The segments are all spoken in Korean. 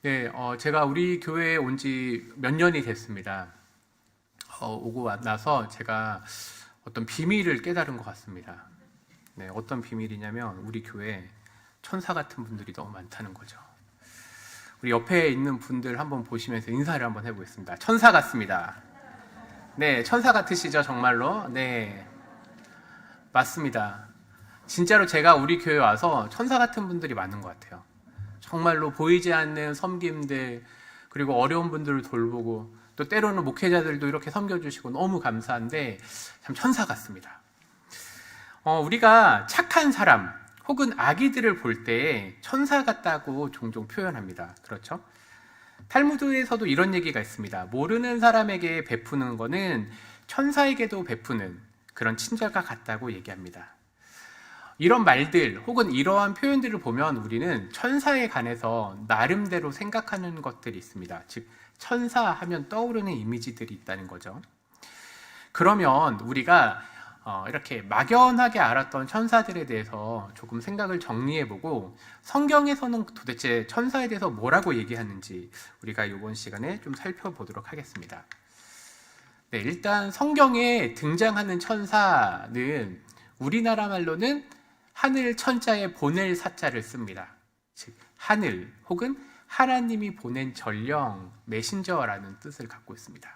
네, 제가 우리 교회에 온 지 몇 년이 됐습니다. 오고 나서 제가 어떤 비밀을 깨달은 것 같습니다. 네, 어떤 비밀이냐면 우리 교회에 천사 같은 분들이 너무 많다는 거죠. 우리 옆에 있는 분들 한번 보시면서 인사를 한번 해보겠습니다. 천사 같습니다. 네, 천사 같으시죠, 정말로? 네, 맞습니다. 진짜로 제가 우리 교회에 와서 천사 같은 분들이 많은 것 같아요. 정말로 보이지 않는 섬김들, 그리고 어려운 분들을 돌보고 또 때로는 목회자들도 이렇게 섬겨주시고 너무 감사한데 참 천사 같습니다. 우리가 착한 사람 혹은 아기들을 볼 때 천사 같다고 종종 표현합니다. 그렇죠? 탈무드에서도 이런 얘기가 있습니다. 모르는 사람에게 베푸는 거는 천사에게도 베푸는 그런 친절과 같다고 얘기합니다. 이런 말들 혹은 이러한 표현들을 보면 우리는 천사에 관해서 나름대로 생각하는 것들이 있습니다. 즉 천사 하면 떠오르는 이미지들이 있다는 거죠. 그러면 우리가 이렇게 막연하게 알았던 천사들에 대해서 조금 생각을 정리해보고 성경에서는 도대체 천사에 대해서 뭐라고 얘기하는지 우리가 이번 시간에 좀 살펴보도록 하겠습니다. 네, 일단 성경에 등장하는 천사는 우리나라 말로는 하늘 천자에 보낼 사자를 씁니다. 즉 하늘 혹은 하나님이 보낸 전령, 메신저라는 뜻을 갖고 있습니다.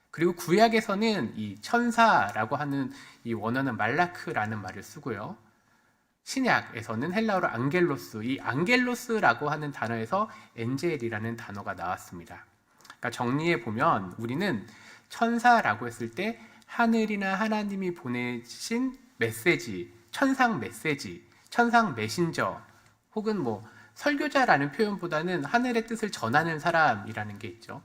그리고 구약에서는 이 천사라고 하는 이 원어는 말라크라는 말을 쓰고요. 신약에서는 헬라어로 앙겔로스, 이 앙겔로스라고 하는 단어에서 엔젤이라는 단어가 나왔습니다. 그러니까 정리해 보면 우리는 천사라고 했을 때 하늘이나 하나님이 보내신 메시지, 천상 메시지, 천상 메신저 혹은 뭐 설교자라는 표현보다는 하늘의 뜻을 전하는 사람이라는 게 있죠.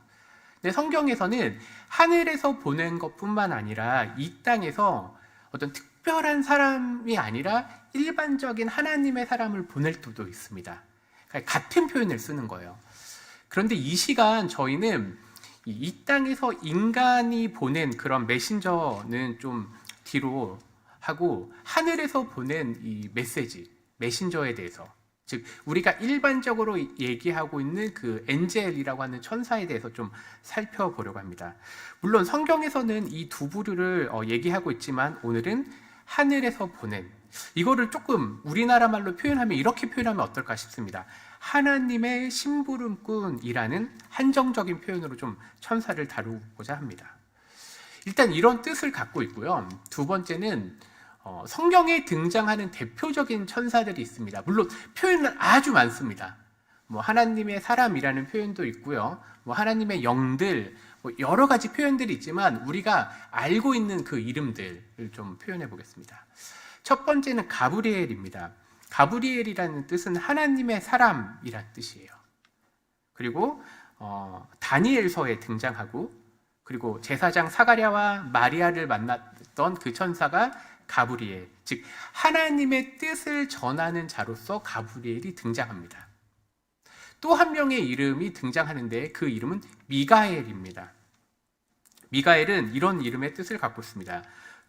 근데 성경에서는 하늘에서 보낸 것뿐만 아니라 이 땅에서 어떤 특별한 사람이 아니라 일반적인 하나님의 사람을 보낼 수도 있습니다. 그러니까 같은 표현을 쓰는 거예요. 그런데 이 시간 저희는 이 땅에서 인간이 보낸 그런 메신저는 좀 뒤로 하고 하늘에서 보낸 이 메시지, 메신저에 대해서, 즉 우리가 일반적으로 얘기하고 있는 그 엔젤이라고 하는 천사에 대해서 좀 살펴보려고 합니다. 물론 성경에서는 이 두 부류를 얘기하고 있지만 오늘은 하늘에서 보낸, 이거를 조금 우리나라 말로 표현하면 이렇게 표현하면 어떨까 싶습니다. 하나님의 심부름꾼이라는 한정적인 표현으로 좀 천사를 다루고자 합니다. 일단 이런 뜻을 갖고 있고요. 두 번째는 성경에 등장하는 대표적인 천사들이 있습니다. 물론 표현은 아주 많습니다. 뭐 하나님의 사람이라는 표현도 있고요. 뭐 하나님의 영들, 뭐 여러 가지 표현들이 있지만 우리가 알고 있는 그 이름들을 좀 표현해 보겠습니다. 첫 번째는 가브리엘입니다. 가브리엘이라는 뜻은 하나님의 사람이란 뜻이에요. 그리고 다니엘서에 등장하고, 그리고 제사장 사가랴와 마리아를 만났던 그 천사가 가브리엘, 즉 하나님의 뜻을 전하는 자로서 가브리엘이 등장합니다. 또 한 명의 이름이 등장하는데 그 이름은 미가엘입니다. 미가엘은 이런 이름의 뜻을 갖고 있습니다.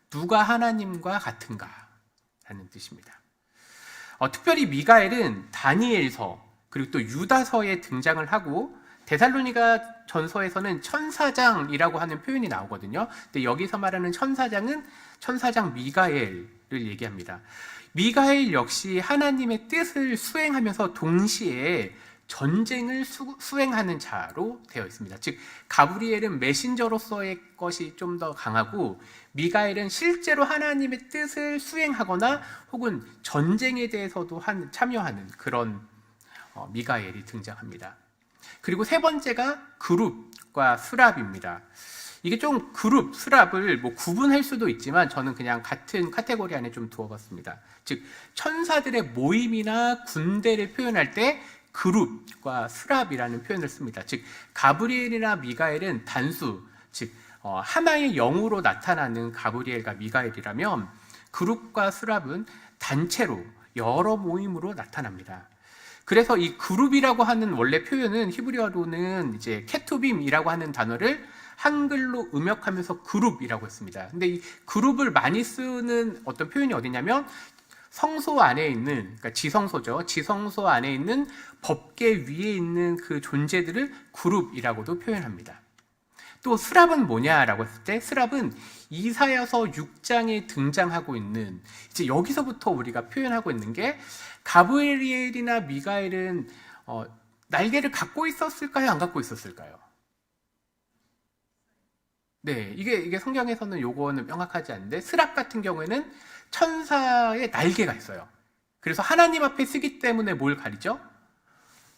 누가 하나님과 같은가 라는 뜻입니다. 특별히 미가엘은 다니엘서 그리고 또 유다서에 등장을 하고 데살로니가 전서에서는 천사장이라고 하는 표현이 나오거든요. 근데 여기서 말하는 천사장은 천사장 미가엘을 얘기합니다. 미가엘 역시 하나님의 뜻을 수행하면서 동시에 전쟁을 수행하는 자로 되어 있습니다. 즉 가브리엘은 메신저로서의 것이 좀 더 강하고 미가엘은 실제로 하나님의 뜻을 수행하거나 혹은 전쟁에 대해서도 참여하는 그런 미가엘이 등장합니다. 그리고 세 번째가 그룹과 스랍입니다. 이게 좀 그룹, 스랍을 뭐 구분할 수도 있지만 저는 그냥 같은 카테고리 안에 좀 두어봤습니다. 즉 천사들의 모임이나 군대를 표현할 때 그룹과 스랍이라는 표현을 씁니다. 즉 가브리엘이나 미가엘은 단수, 즉 하나의 영으로 나타나는 가브리엘과 미가엘이라면 그룹과 스랍은 단체로 여러 모임으로 나타납니다. 그래서 이 그룹이라고 하는 원래 표현은 히브리어로는 이제 케투빔이라고 하는 단어를 한글로 음역하면서 그룹이라고 했습니다. 근데 이 그룹을 많이 쓰는 어떤 표현이 어디냐면 성소 안에 있는, 그러니까 지성소죠. 지성소 안에 있는 법계 위에 있는 그 존재들을 그룹이라고도 표현합니다. 또 스랍은 뭐냐라고 했을 때, 스랍은 이사야서 6장에 등장하고 있는, 이제 여기서부터 우리가 표현하고 있는 게, 가브리엘이나 미가엘은 날개를 갖고 있었을까요? 안 갖고 있었을까요? 네, 이게 성경에서는 요거는 명확하지 않은데, 스랍 같은 경우에는 천사의 날개가 있어요. 그래서 하나님 앞에 쓰기 때문에 뭘 가리죠?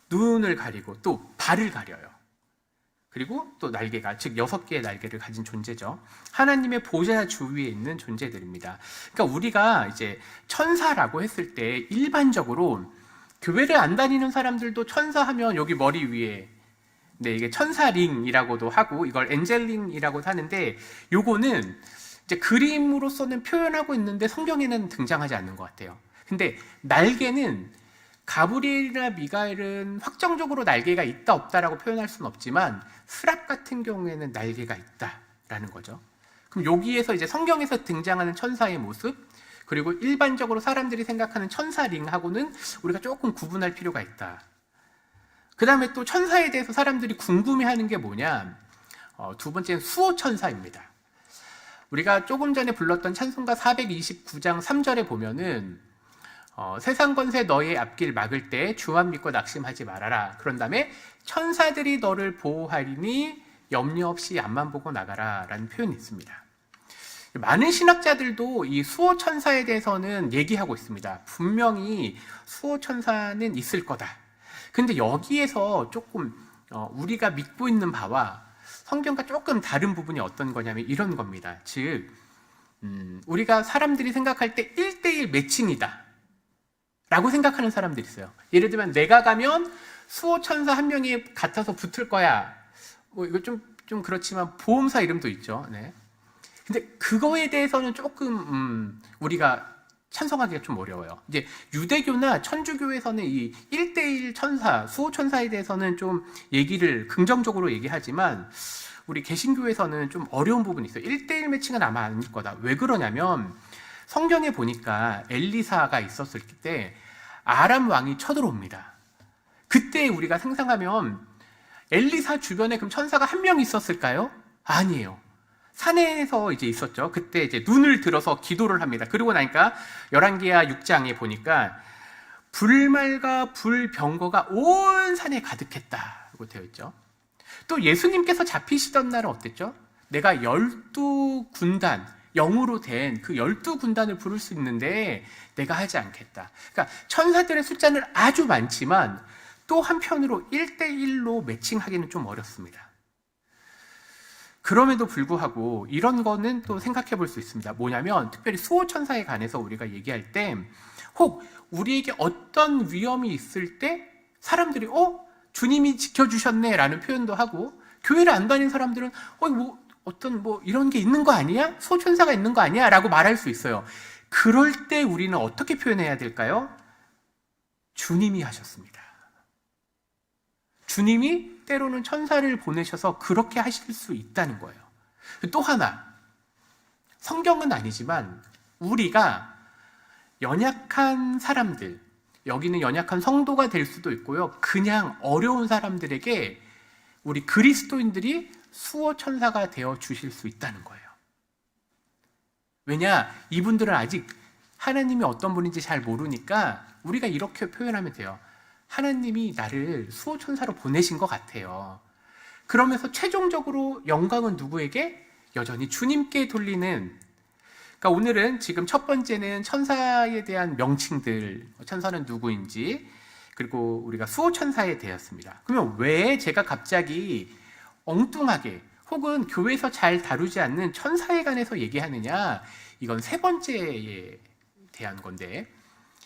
눈을 가리고 또 발을 가려요. 그리고 또 날개가, 즉 6개의 날개를 가진 존재죠. 하나님의 보좌 주위에 있는 존재들입니다. 그러니까 우리가 이제 천사라고 했을 때 일반적으로 교회를 안 다니는 사람들도 천사하면 여기 머리 위에, 네, 이게 천사링이라고도 하고 이걸 엔젤링이라고 하는데, 요거는 이제 그림으로서는 표현하고 있는데 성경에는 등장하지 않는 것 같아요. 근데 날개는 가브리엘이나 미가엘은 확정적으로 날개가 있다 없다라고 표현할 수는 없지만 스랍 같은 경우에는 날개가 있다라는 거죠. 그럼 여기에서 이제 성경에서 등장하는 천사의 모습, 그리고 일반적으로 사람들이 생각하는 천사링하고는 우리가 조금 구분할 필요가 있다. 그 다음에 또 천사에 대해서 사람들이 궁금해하는 게 뭐냐, 두 번째는 수호천사입니다. 우리가 조금 전에 불렀던 찬송가 429장 3절에 보면은 세상 권세 너의 앞길 막을 때 주만 믿고 낙심하지 말아라. 그런 다음에 천사들이 너를 보호하리니 염려 없이 앞만 보고 나가라 라는 표현이 있습니다. 많은 신학자들도 이 수호천사에 대해서는 얘기하고 있습니다. 분명히 수호천사는 있을 거다. 근데 여기에서 조금 우리가 믿고 있는 바와 성경과 조금 다른 부분이 어떤 거냐면 이런 겁니다. 즉 우리가 사람들이 생각할 때 1대1 매칭이다 라고 생각하는 사람들이 있어요. 예를 들면 내가 가면 수호천사 한 명이 같아서 붙을 거야. 뭐 이거 좀 그렇지만 보험사 이름도 있죠. 네. 근데 그거에 대해서는 조금 우리가 찬성하기가 좀 어려워요. 이제 유대교나 천주교에서는 이 1대1 천사, 수호천사에 대해서는 좀 얘기를 긍정적으로 얘기하지만 우리 개신교에서는 좀 어려운 부분이 있어요. 1대1 매칭은 아마 아닐 거다. 왜 그러냐면 성경에 보니까 엘리사가 있었을 때 아람 왕이 쳐들어옵니다. 그때 우리가 상상하면 엘리사 주변에 그럼 천사가 한 명 있었을까요? 아니에요. 산에서 이제 있었죠. 그때 이제 눈을 들어서 기도를 합니다. 그러고 나니까 열왕기하 6장에 보니까 불말과 불병거가 온 산에 가득했다고 되어 있죠. 또 예수님께서 잡히시던 날은 어땠죠? 내가 12군단, 영으로 된 그 12군단을 부를 수 있는데 내가 하지 않겠다. 그러니까 천사들의 숫자는 아주 많지만 또 한편으로 1대1로 매칭하기는 좀 어렵습니다. 그럼에도 불구하고 이런 거는 또 생각해 볼 수 있습니다. 뭐냐면 특별히 수호천사에 관해서 우리가 얘기할 때 혹 우리에게 어떤 위험이 있을 때 사람들이 주님이 지켜주셨네 라는 표현도 하고, 교회를 안 다니는 사람들은 어떤 이런 게 있는 거 아니야? 수호천사가 있는 거 아니야? 라고 말할 수 있어요. 그럴 때 우리는 어떻게 표현해야 될까요? 주님이 하셨습니다. 주님이 때로는 천사를 보내셔서 그렇게 하실 수 있다는 거예요. 또 하나, 성경은 아니지만 우리가 연약한 사람들, 여기는 연약한 성도가 될 수도 있고요, 그냥 어려운 사람들에게 우리 그리스도인들이 수호천사가 되어 주실 수 있다는 거예요. 왜냐? 이분들은 아직 하나님이 어떤 분인지 잘 모르니까 우리가 이렇게 표현하면 돼요. 하나님이 나를 수호천사로 보내신 것 같아요. 그러면서 최종적으로 영광은 누구에게? 여전히 주님께 돌리는. 그러니까 오늘은 지금 첫 번째는 천사에 대한 명칭들, 천사는 누구인지, 그리고 우리가 수호천사에 대했습니다. 그러면 왜 제가 갑자기 엉뚱하게 혹은 교회에서 잘 다루지 않는 천사에 관해서 얘기하느냐? 이건 세 번째에 대한 건데,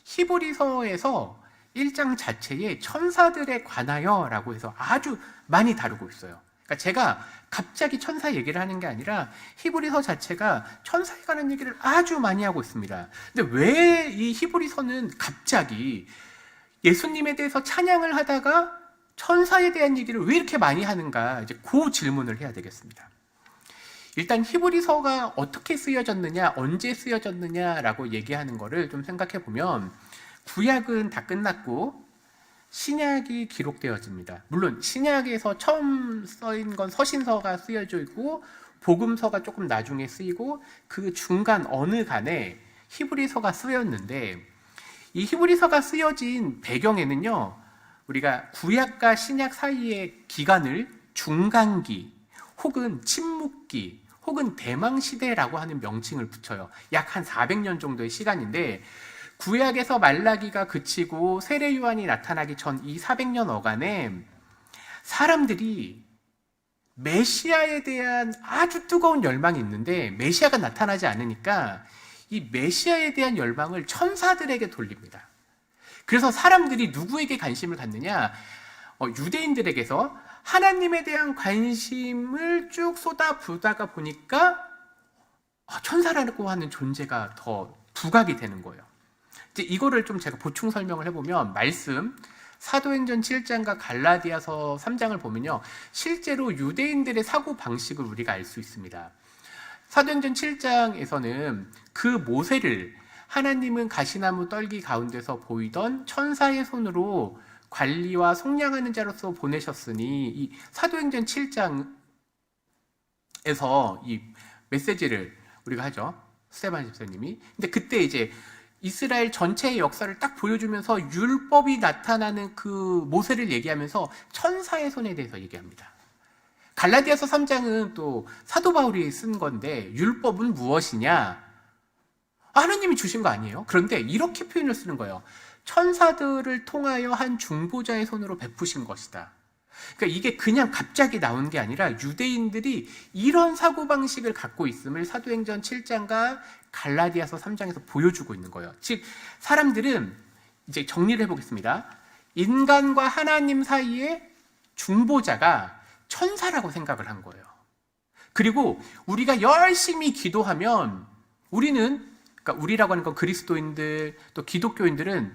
히브리서에서 1장 자체에 천사들에 관하여 라고 해서 아주 많이 다루고 있어요. 그러니까 제가 갑자기 천사 얘기를 하는 게 아니라 히브리서 자체가 천사에 관한 얘기를 아주 많이 하고 있습니다. 근데 왜 이 히브리서는 갑자기 예수님에 대해서 찬양을 하다가 천사에 대한 얘기를 왜 이렇게 많이 하는가? 이제 그 질문을 해야 되겠습니다. 일단 히브리서가 어떻게 쓰여졌느냐, 언제 쓰여졌느냐라고 얘기하는 거를 좀 생각해 보면 구약은 다 끝났고 신약이 기록되어집니다. 물론 신약에서 처음 쓰인 건 서신서가 쓰여져 있고 복음서가 조금 나중에 쓰이고 그 중간 어느 간에 히브리서가 쓰였는데, 이 히브리서가 쓰여진 배경에는요, 우리가 구약과 신약 사이의 기간을 중간기 혹은 침묵기 혹은 대망시대라고 하는 명칭을 붙여요. 약 한 400년 정도의 시간인데, 구약에서 말라기가 그치고 세례 요한이 나타나기 전 이 400년 어간에 사람들이 메시아에 대한 아주 뜨거운 열망이 있는데 메시아가 나타나지 않으니까 이 메시아에 대한 열망을 천사들에게 돌립니다. 그래서 사람들이 누구에게 관심을 갖느냐? 유대인들에게서 하나님에 대한 관심을 쭉 쏟아부다가 보니까 천사라고 하는 존재가 더 부각이 되는 거예요. 이제 이거를 좀 제가 보충 설명을 해보면, 말씀 사도행전 7장과 갈라디아서 3장을 보면요, 실제로 유대인들의 사고 방식을 우리가 알 수 있습니다. 사도행전 7장에서는 그 모세를 하나님은 가시나무 떨기 가운데서 보이던 천사의 손으로 관리와 속량하는 자로서 보내셨으니, 이 사도행전 7장에서 이 메시지를 우리가 하죠, 스테반 집사님이. 근데 그때 이제 이스라엘 전체의 역사를 딱 보여주면서 율법이 나타나는 그 모세를 얘기하면서 천사의 손에 대해서 얘기합니다. 갈라디아서 3장은 또 사도 바울이 쓴 건데, 율법은 무엇이냐? 하나님이 주신 거 아니에요? 그런데 이렇게 표현을 쓰는 거예요. 천사들을 통하여 한 중보자의 손으로 베푸신 것이다. 그러니까 이게 그냥 갑자기 나온 게 아니라 유대인들이 이런 사고방식을 갖고 있음을 사도행전 7장과 갈라디아서 3장에서 보여주고 있는 거예요. 즉, 사람들은, 이제 정리를 해보겠습니다. 인간과 하나님 사이에 중보자가 천사라고 생각을 한 거예요. 그리고 우리가 열심히 기도하면 우리는, 그러니까 우리라고 하는 건 그리스도인들, 또 기독교인들은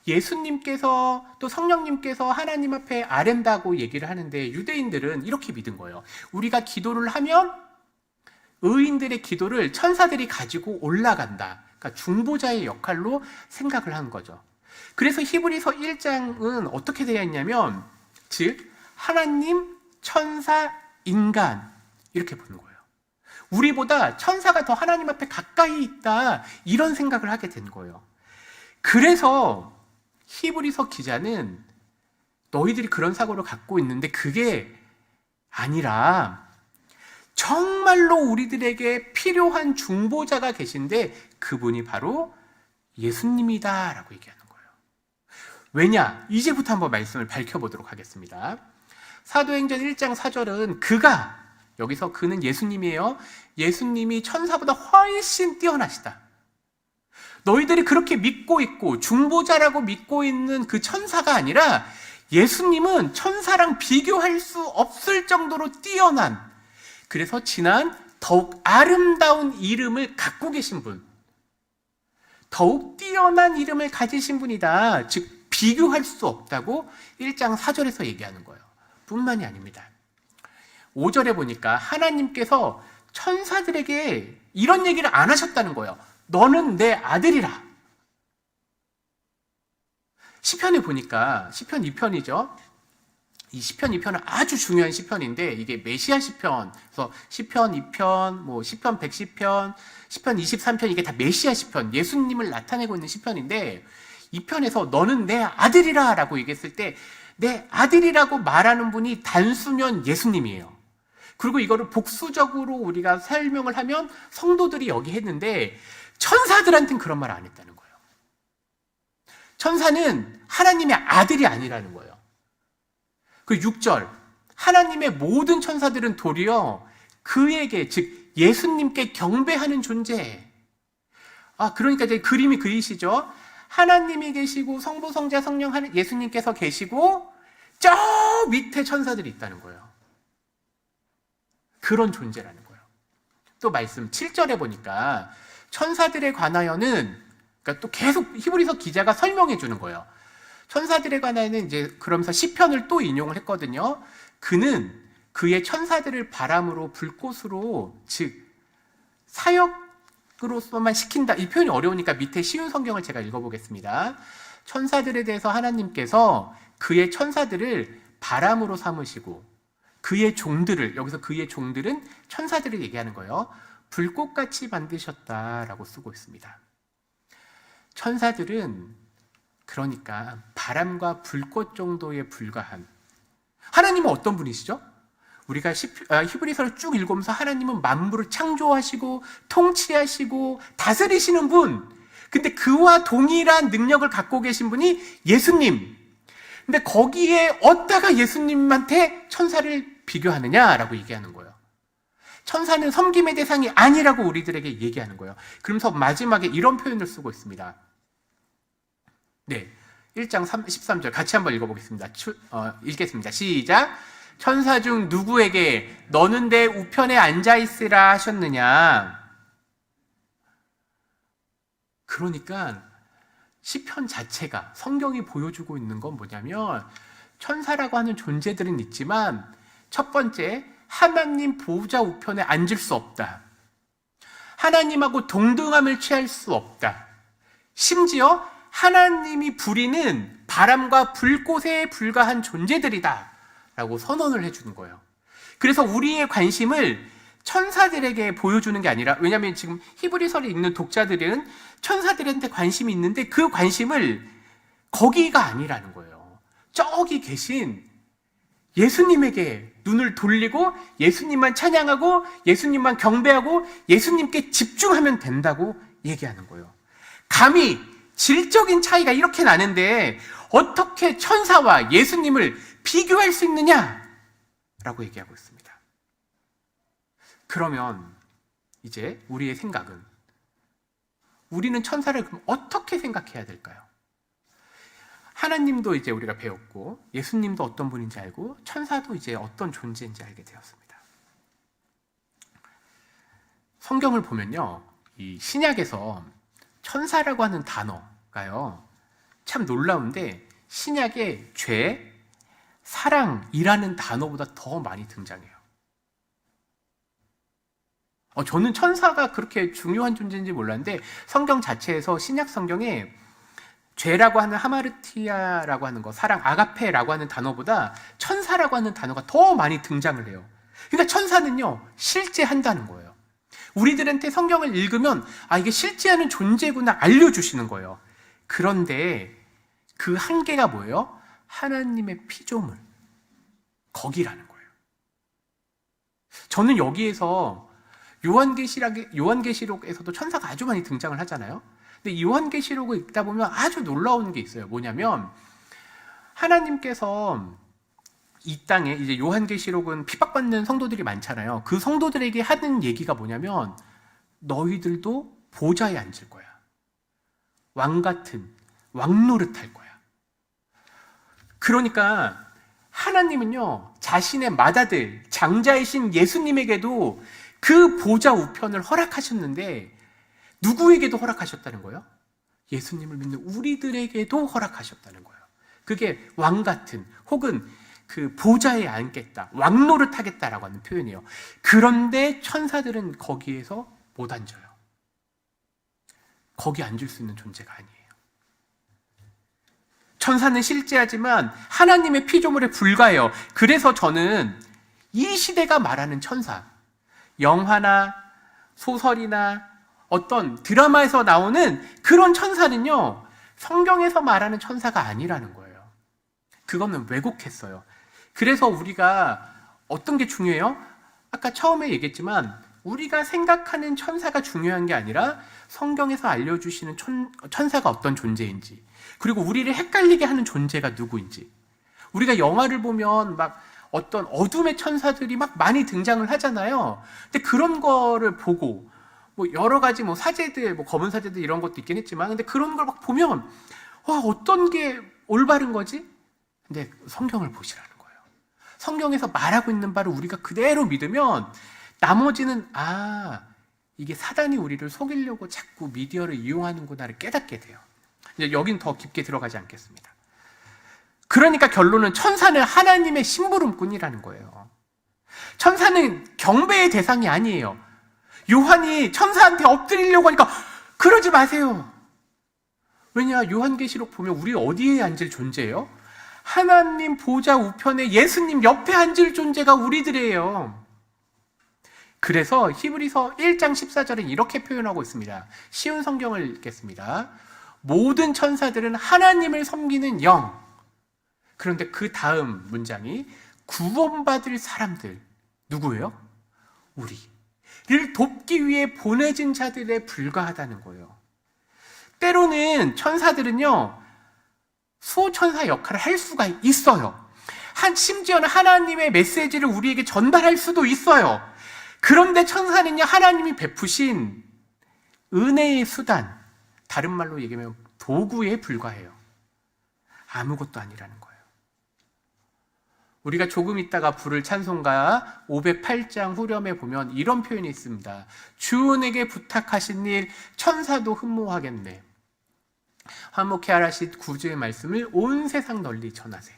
예수님께서 또 성령님께서 하나님 앞에 아랜다고 얘기를 하는데, 유대인들은 이렇게 믿은 거예요. 우리가 기도를 하면 의인들의 기도를 천사들이 가지고 올라간다. 그러니까 중보자의 역할로 생각을 한 거죠. 그래서 히브리서 1장은 어떻게 되어 있냐면, 즉 하나님, 천사, 인간 이렇게 보는 거예요. 우리보다 천사가 더 하나님 앞에 가까이 있다, 이런 생각을 하게 된 거예요. 그래서 히브리서 기자는 너희들이 그런 사고를 갖고 있는데 그게 아니라 정말로 우리들에게 필요한 중보자가 계신데 그분이 바로 예수님이다 라고 얘기하는 거예요. 왜냐? 이제부터 한번 말씀을 밝혀보도록 하겠습니다. 사도행전 1장 4절은 그가, 여기서 그는 예수님이에요. 예수님이 천사보다 훨씬 뛰어나시다. 너희들이 그렇게 믿고 있고 중보자라고 믿고 있는 그 천사가 아니라 예수님은 천사랑 비교할 수 없을 정도로 뛰어난, 그래서 진한 더욱 아름다운 이름을 갖고 계신 분, 더욱 뛰어난 이름을 가지신 분이다. 즉 비교할 수 없다고 1장 4절에서 얘기하는 거예요. 뿐만이 아닙니다. 5절에 보니까 하나님께서 천사들에게 이런 얘기를 안 하셨다는 거예요. 너는 내 아들이라. 시편에 보니까, 시편 2편이죠. 이 시편 2편은 아주 중요한 시편인데, 이게 메시아 시편, 그래서 시편 2편, 뭐 시편 110편, 시편 23편, 이게 다 메시아 시편, 예수님을 나타내고 있는 시편인데, 이 편에서 너는 내 아들이라 라고 얘기했을 때 내 아들이라고 말하는 분이 단수면 예수님이에요. 그리고 이거를 복수적으로 우리가 설명을 하면 성도들이 여기 했는데, 천사들한테는 그런 말 안 했다는 거예요. 천사는 하나님의 아들이 아니라는 거예요. 그 6절, 하나님의 모든 천사들은 도리어 그에게, 즉 예수님께 경배하는 존재. 그러니까 이제 그림이 그리시죠. 하나님이 계시고 성부, 성자, 성령, 예수님께서 계시고 저 밑에 천사들이 있다는 거예요. 그런 존재라는 거예요. 또 말씀 7절에 보니까 천사들에 관하여는, 그러니까 또 계속 히브리서 기자가 설명해 주는 거예요. 천사들에 관하여는 이제 그러면서 시편을 또 인용을 했거든요. 그는 그의 천사들을 바람으로 불꽃으로, 즉 사역으로서만 시킨다. 이 표현이 어려우니까 밑에 쉬운 성경을 제가 읽어보겠습니다. 천사들에 대해서 하나님께서 그의 천사들을 바람으로 삼으시고 그의 종들을, 여기서 그의 종들은 천사들을 얘기하는 거예요, 불꽃같이 만드셨다라고 쓰고 있습니다. 천사들은 그러니까 바람과 불꽃 정도에 불과한, 하나님은 어떤 분이시죠? 우리가 히브리서를 쭉 읽으면서 하나님은 만물을 창조하시고 통치하시고 다스리시는 분, 근데 그와 동일한 능력을 갖고 계신 분이 예수님. 근데 거기에 어디다가 예수님한테 천사를 비교하느냐라고 얘기하는 거예요. 천사는 섬김의 대상이 아니라고 우리들에게 얘기하는 거예요. 그러면서 마지막에 이런 표현을 쓰고 있습니다. 네, 1장 13절 같이 한번 읽어보겠습니다. 읽겠습니다. 시작. 천사 중 누구에게 너는 내 우편에 앉아있으라 하셨느냐. 그러니까 시편 자체가, 성경이 보여주고 있는 건 뭐냐면, 천사라고 하는 존재들은 있지만 첫 번째, 하나님 보좌 우편에 앉을 수 없다. 하나님하고 동등함을 취할 수 없다. 심지어 하나님이 부리는 바람과 불꽃에 불과한 존재들이다 라고 선언을 해주는 거예요. 그래서 우리의 관심을 천사들에게 보여주는 게 아니라, 왜냐하면 지금 히브리서를 읽는 독자들은 천사들한테 관심이 있는데 그 관심을 거기가 아니라는 거예요. 저기 계신 예수님에게 눈을 돌리고 예수님만 찬양하고 예수님만 경배하고 예수님께 집중하면 된다고 얘기하는 거예요. 감히 질적인 차이가 이렇게 나는데 어떻게 천사와 예수님을 비교할 수 있느냐라고 얘기하고 있습니다. 그러면 이제 우리의 생각은, 우리는 천사를 그럼 어떻게 생각해야 될까요? 하나님도 이제 우리가 배웠고 예수님도 어떤 분인지 알고 천사도 이제 어떤 존재인지 알게 되었습니다. 성경을 보면요, 이 신약에서 천사라고 하는 단어가요, 참 놀라운데 신약에 죄, 사랑이라는 단어보다 더 많이 등장해요. 저는 천사가 그렇게 중요한 존재인지 몰랐는데 성경 자체에서, 신약 성경에 죄라고 하는 하마르티아라고 하는 거, 사랑, 아가페라고 하는 단어보다 천사라고 하는 단어가 더 많이 등장을 해요. 그러니까 천사는요, 실제한다는 거예요. 우리들한테 성경을 읽으면 이게 실제하는 존재구나 알려주시는 거예요. 그런데 그 한계가 뭐예요? 하나님의 피조물, 거기라는 거예요. 저는 여기에서 요한계시록에서도 천사가 아주 많이 등장을 하잖아요. 근데 요한계시록을 읽다 보면 아주 놀라운 게 있어요. 뭐냐면 하나님께서 이 땅에, 이제 요한계시록은 핍박받는 성도들이 많잖아요. 그 성도들에게 하는 얘기가 뭐냐면, 너희들도 보좌에 앉을 거야. 왕 같은 왕 노릇할 거야. 그러니까 하나님은요, 자신의 맏아들 장자이신 예수님에게도 그 보좌 우편을 허락하셨는데 누구에게도 허락하셨다는 거예요? 예수님을 믿는 우리들에게도 허락하셨다는 거예요. 그게 왕 같은, 혹은 그 보좌에 앉겠다, 왕 노릇하겠다라고 하는 표현이에요. 그런데 천사들은 거기에서 못 앉아요. 거기 앉을 수 있는 존재가 아니에요. 천사는 실제하지만 하나님의 피조물에 불과해요. 그래서 저는 이 시대가 말하는 천사, 영화나 소설이나 어떤 드라마에서 나오는 그런 천사는요, 성경에서 말하는 천사가 아니라는 거예요. 그거는 왜곡했어요. 그래서 우리가 어떤 게 중요해요? 아까 처음에 얘기했지만 우리가 생각하는 천사가 중요한 게 아니라 성경에서 알려주시는 천사가 어떤 존재인지, 그리고 우리를 헷갈리게 하는 존재가 누구인지. 우리가 영화를 보면 막 어떤 어둠의 천사들이 막 많이 등장을 하잖아요. 근데 그런 거를 보고 여러 가지 사제들, 검은 사제들 이런 것도 있긴 했지만, 근데 그런 걸 막 보면 어떤 게 올바른 거지? 근데 성경을 보시라는 거예요. 성경에서 말하고 있는 바를 우리가 그대로 믿으면 나머지는 이게 사단이 우리를 속이려고 자꾸 미디어를 이용하는구나를 깨닫게 돼요. 이제 여긴 더 깊게 들어가지 않겠습니다. 그러니까 결론은 천사는 하나님의 심부름꾼이라는 거예요. 천사는 경배의 대상이 아니에요. 요한이 천사한테 엎드리려고 하니까 그러지 마세요. 왜냐, 요한계시록 보면 우리 어디에 앉을 존재예요? 하나님 보좌 우편에 예수님 옆에 앉을 존재가 우리들이에요. 그래서 히브리서 1장 14절은 이렇게 표현하고 있습니다. 쉬운 성경을 읽겠습니다. 모든 천사들은 하나님을 섬기는 영. 그런데 그 다음 문장이 구원받을 사람들. 누구예요? 우리를 돕기 위해 보내진 자들에 불과하다는 거예요. 때로는 천사들은요, 수호천사 역할을 할 수가 있어요. 심지어는 하나님의 메시지를 우리에게 전달할 수도 있어요. 그런데 천사는요, 하나님이 베푸신 은혜의 수단, 다른 말로 얘기하면 도구에 불과해요. 아무것도 아니라는 거예요. 우리가 조금 있다가 부를 찬송가 508장 후렴에 보면 이런 표현이 있습니다. 주은에게 부탁하신 일 천사도 흠모하겠네. 화목해 하라신 구주의 말씀을 온 세상 널리 전하세.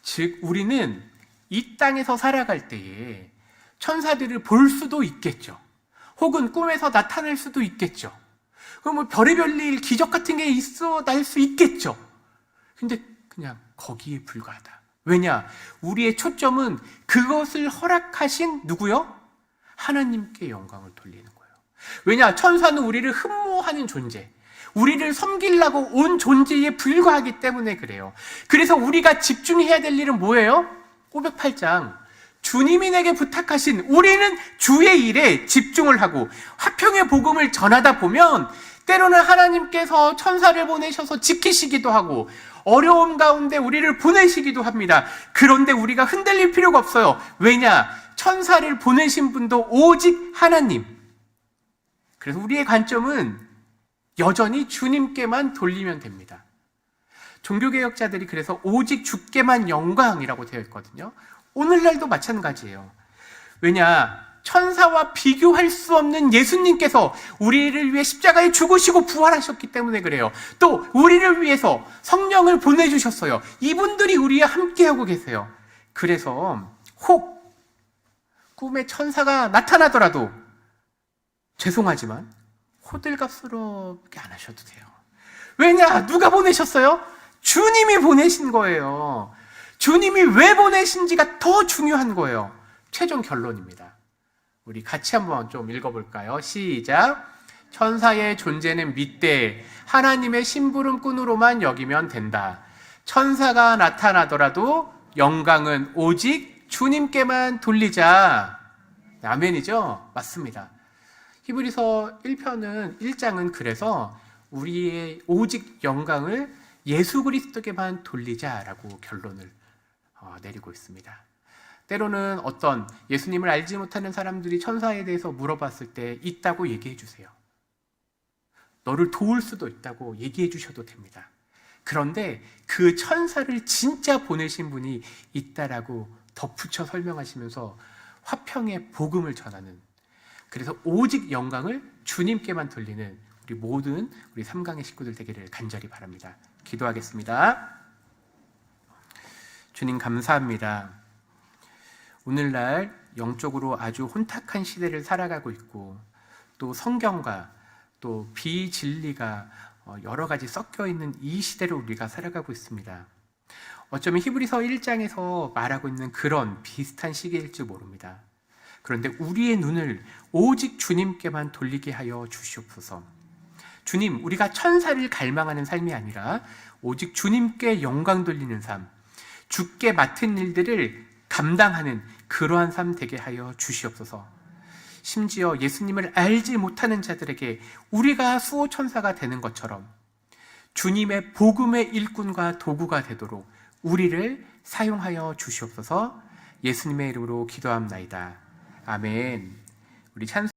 즉 우리는 이 땅에서 살아갈 때에 천사들을 볼 수도 있겠죠. 혹은 꿈에서 나타날 수도 있겠죠. 그럼 뭐 별의별 일, 기적 같은 게 날 수 있겠죠. 근데 그냥 거기에 불과하다. 왜냐? 우리의 초점은 그것을 허락하신 누구요? 하나님께 영광을 돌리는 거예요. 왜냐? 천사는 우리를 흠모하는 존재, 우리를 섬기려고 온 존재에 불과하기 때문에 그래요. 그래서 우리가 집중해야 될 일은 뭐예요? 508장 주님이 내게 부탁하신, 우리는 주의 일에 집중을 하고 화평의 복음을 전하다 보면 때로는 하나님께서 천사를 보내셔서 지키시기도 하고 어려움 가운데 우리를 보내시기도 합니다. 그런데 우리가 흔들릴 필요가 없어요. 왜냐? 천사를 보내신 분도 오직 하나님. 그래서 우리의 관점은 여전히 주님께만 돌리면 됩니다. 종교개혁자들이 그래서 오직 주께만 영광이라고 되어 있거든요. 오늘날도 마찬가지예요. 왜냐? 천사와 비교할 수 없는 예수님께서 우리를 위해 십자가에 죽으시고 부활하셨기 때문에 그래요. 또 우리를 위해서 성령을 보내주셨어요. 이분들이 우리와 함께하고 계세요. 그래서 혹 꿈에 천사가 나타나더라도 죄송하지만 호들갑스럽게 안 하셔도 돼요. 왜냐? 누가 보내셨어요? 주님이 보내신 거예요. 주님이 왜 보내신지가 더 중요한 거예요. 최종 결론입니다. 우리 같이 한번 좀 읽어볼까요? 시작. 천사의 존재는 믿되 하나님의 심부름꾼으로만 여기면 된다. 천사가 나타나더라도 영광은 오직 주님께만 돌리자. 아멘이죠? 맞습니다. 히브리서 1장은 그래서 우리의 오직 영광을 예수 그리스도께만 돌리자라고 결론을 내리고 있습니다. 때로는 어떤 예수님을 알지 못하는 사람들이 천사에 대해서 물어봤을 때 있다고 얘기해 주세요. 너를 도울 수도 있다고 얘기해 주셔도 됩니다. 그런데 그 천사를 진짜 보내신 분이 있다라고 덧붙여 설명하시면서 화평의 복음을 전하는, 그래서 오직 영광을 주님께만 돌리는 우리 삼강의 식구들 되기를 간절히 바랍니다. 기도하겠습니다. 주님 감사합니다. 오늘날 영적으로 아주 혼탁한 시대를 살아가고 있고 또 성경과 또 비진리가 여러 가지 섞여 있는 이 시대를 우리가 살아가고 있습니다. 어쩌면 히브리서 1장에서 말하고 있는 그런 비슷한 시기일지 모릅니다. 그런데 우리의 눈을 오직 주님께만 돌리게 하여 주시옵소서. 주님, 우리가 천사를 갈망하는 삶이 아니라 오직 주님께 영광 돌리는 삶, 주께 맡은 일들을 감당하는 그러한 삶 되게 하여 주시옵소서. 심지어 예수님을 알지 못하는 자들에게 우리가 수호천사가 되는 것처럼 주님의 복음의 일꾼과 도구가 되도록 우리를 사용하여 주시옵소서. 예수님의 이름으로 기도합나이다. 아멘. 우리 찬송